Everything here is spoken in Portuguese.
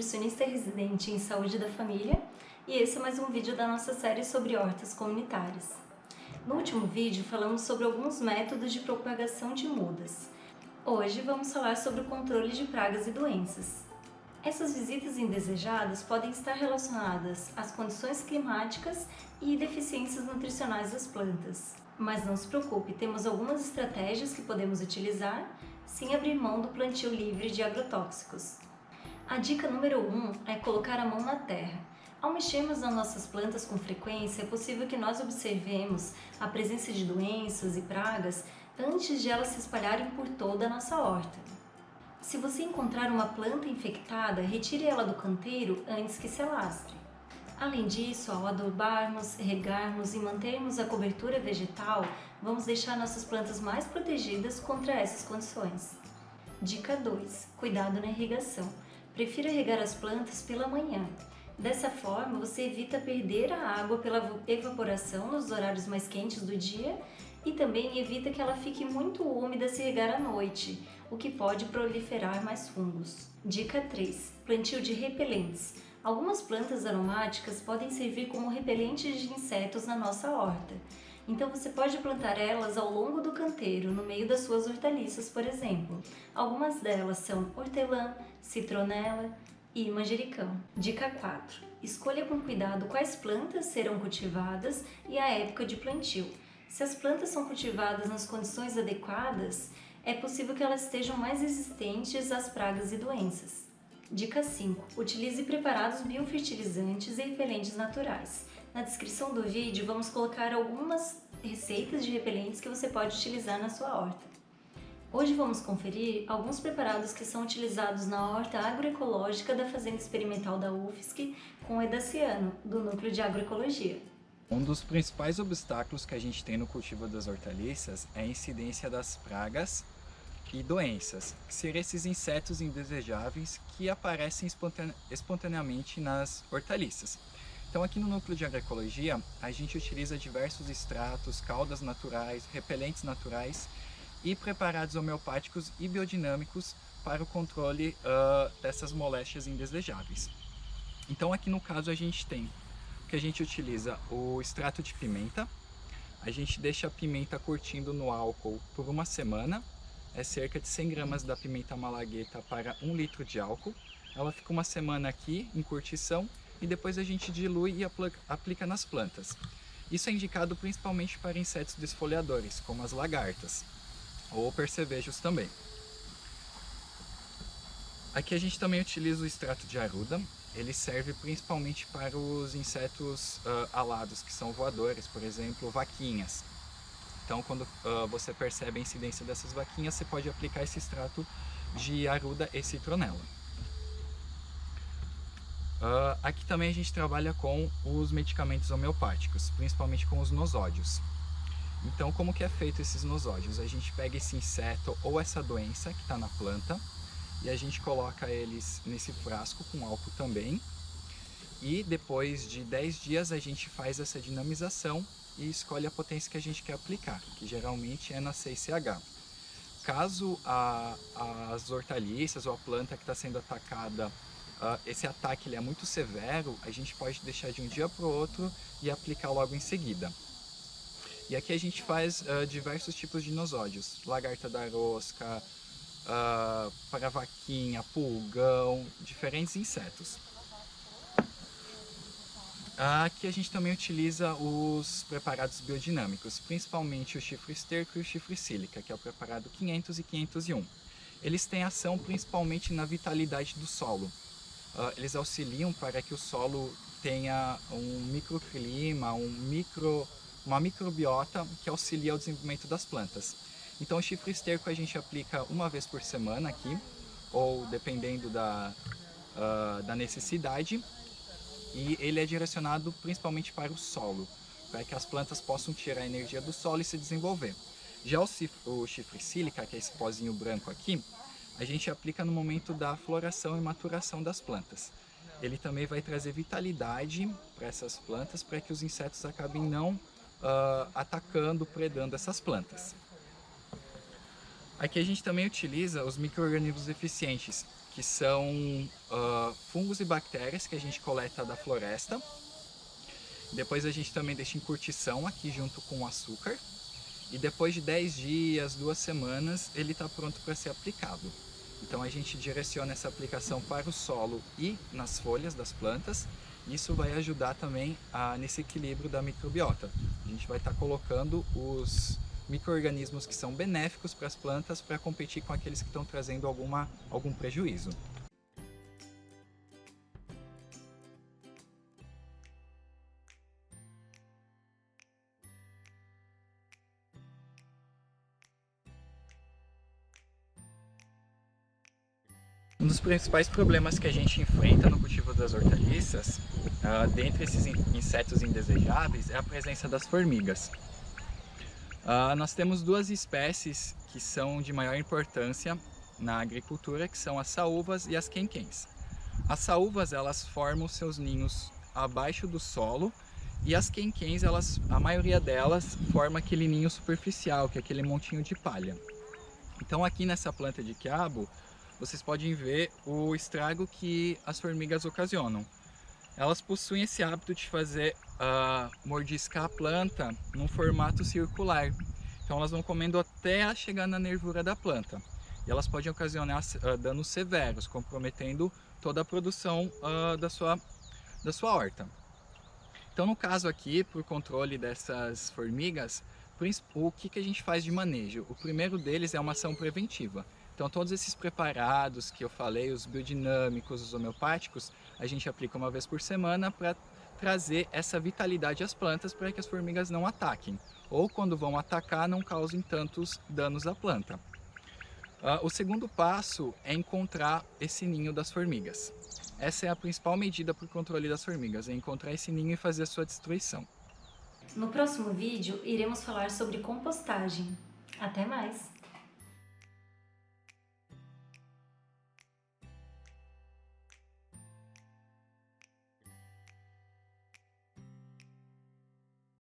nutricionista residente em saúde da família e esse é mais um vídeo da nossa série sobre hortas comunitárias. No último vídeo falamos sobre alguns métodos de propagação de mudas. Hoje vamos falar sobre o controle de pragas e doenças. Essas visitas indesejadas podem estar relacionadas às condições climáticas e deficiências nutricionais das plantas. Mas não se preocupe, temos algumas estratégias que podemos utilizar sem abrir mão do plantio livre de agrotóxicos. A dica número 1 é colocar a mão na terra. Ao mexermos nas nossas plantas com frequência, é possível que nós observemos a presença de doenças e pragas antes de elas se espalharem por toda a nossa horta. Se você encontrar uma planta infectada, retire ela do canteiro antes que se alastre. Além disso, ao adubarmos, regarmos e mantermos a cobertura vegetal, vamos deixar nossas plantas mais protegidas contra essas condições. Dica 2. Cuidado na irrigação. Prefira regar as plantas pela manhã. Dessa forma, você evita perder a água pela evaporação nos horários mais quentes do dia e também evita que ela fique muito úmida se regar à noite, o que pode proliferar mais fungos. Dica 3. Plantio de repelentes. Algumas plantas aromáticas podem servir como repelentes de insetos na nossa horta. Então você pode plantar elas ao longo do canteiro, no meio das suas hortaliças, por exemplo. Algumas delas são hortelã, citronela e manjericão. Dica 4. Escolha com cuidado quais plantas serão cultivadas e a época de plantio. Se as plantas são cultivadas nas condições adequadas, é possível que elas estejam mais resistentes às pragas e doenças. Dica 5. Utilize preparados biofertilizantes e repelentes naturais. Na descrição do vídeo vamos colocar algumas receitas de repelentes que você pode utilizar na sua horta. Hoje vamos conferir alguns preparados que são utilizados na horta agroecológica da Fazenda Experimental da UFSC com o Edaciano, do Núcleo de Agroecologia. Um dos principais obstáculos que a gente tem no cultivo das hortaliças é a incidência das pragas e doenças, que seriam esses insetos indesejáveis que aparecem espontaneamente nas hortaliças. Então aqui no Núcleo de Agroecologia a gente utiliza diversos extratos, caldas naturais, repelentes naturais e preparados homeopáticos e biodinâmicos para o controle dessas moléstias indesejáveis. Então aqui no caso a gente utiliza o extrato de pimenta, a gente deixa a pimenta curtindo no álcool por uma semana, é cerca de 100 gramas da pimenta malagueta para 1 litro de álcool, ela fica uma semana aqui em curtição e depois a gente dilui e aplica nas plantas. Isso é indicado principalmente para insetos desfolhadores, como as lagartas, ou percevejos também. Aqui a gente também utiliza o extrato de arruda. Ele serve principalmente para os insetos alados, que são voadores, por exemplo, vaquinhas. Então, quando você percebe a incidência dessas vaquinhas, você pode aplicar esse extrato de arruda e citronela. Aqui também a gente trabalha com os medicamentos homeopáticos, principalmente com os nosódios. Então, como que é feito esses nosódios? A gente pega esse inseto ou essa doença que está na planta, e a gente coloca eles nesse frasco com álcool também e depois de 10 dias a gente faz essa dinamização e escolhe a potência que a gente quer aplicar, que geralmente é na 6CH. Caso as hortaliças ou a planta que está sendo atacada, esse ataque ele é muito severo, a gente pode deixar de um dia para o outro e aplicar logo em seguida. E aqui a gente faz diversos tipos de nosódios, lagarta da rosca, para vaquinha, pulgão, diferentes insetos. Aqui a gente também utiliza os preparados biodinâmicos, principalmente o chifre esterco e o chifre sílica, que é o preparado 500 e 501. Eles têm ação principalmente na vitalidade do solo. Eles auxiliam para que o solo tenha um microclima, uma microbiota que auxilia o desenvolvimento das plantas. Então o chifre esterco a gente aplica uma vez por semana aqui, ou dependendo da necessidade, e ele é direcionado principalmente para o solo, para que as plantas possam tirar a energia do solo e se desenvolver. Já o chifre sílica, que é esse pozinho branco aqui, a gente aplica no momento da floração e maturação das plantas. Ele também vai trazer vitalidade para essas plantas, para que os insetos acabem não atacando, predando essas plantas. Aqui a gente também utiliza os micro-organismos eficientes, que são fungos e bactérias que a gente coleta da floresta. Depois a gente também deixa em curtição aqui junto com o açúcar. E depois de 10 dias, 2 semanas, ele está pronto para ser aplicado. Então a gente direciona essa aplicação para o solo e nas folhas das plantas. Isso vai ajudar também nesse equilíbrio da microbiota. A gente vai estar colocando os micro-organismos que são benéficos para as plantas para competir com aqueles que estão trazendo algum prejuízo. Um dos principais problemas que a gente enfrenta no cultivo das hortaliças, dentre esses insetos indesejáveis, é a presença das formigas. Nós temos 2 espécies que são de maior importância na agricultura, que são as saúvas e as quenquens. As saúvas, elas formam seus ninhos abaixo do solo, e as quenquens, a maioria delas forma aquele ninho superficial, que é aquele montinho de palha. Então aqui nessa planta de quiabo, vocês podem ver o estrago que as formigas ocasionam. Elas possuem esse hábito de mordiscar a planta num formato circular. Então elas vão comendo até chegar na nervura da planta. E elas podem ocasionar danos severos, comprometendo toda a produção da sua horta. Então no caso aqui, para o controle dessas formigas, o que a gente faz de manejo? O primeiro deles é uma ação preventiva. Então todos esses preparados que eu falei, os biodinâmicos, os homeopáticos, a gente aplica uma vez por semana para trazer essa vitalidade às plantas para que as formigas não ataquem. Ou quando vão atacar, não causem tantos danos à planta. O segundo passo é encontrar esse ninho das formigas. Essa é a principal medida para o controle das formigas, é encontrar esse ninho e fazer a sua destruição. No próximo vídeo, iremos falar sobre compostagem. Até mais!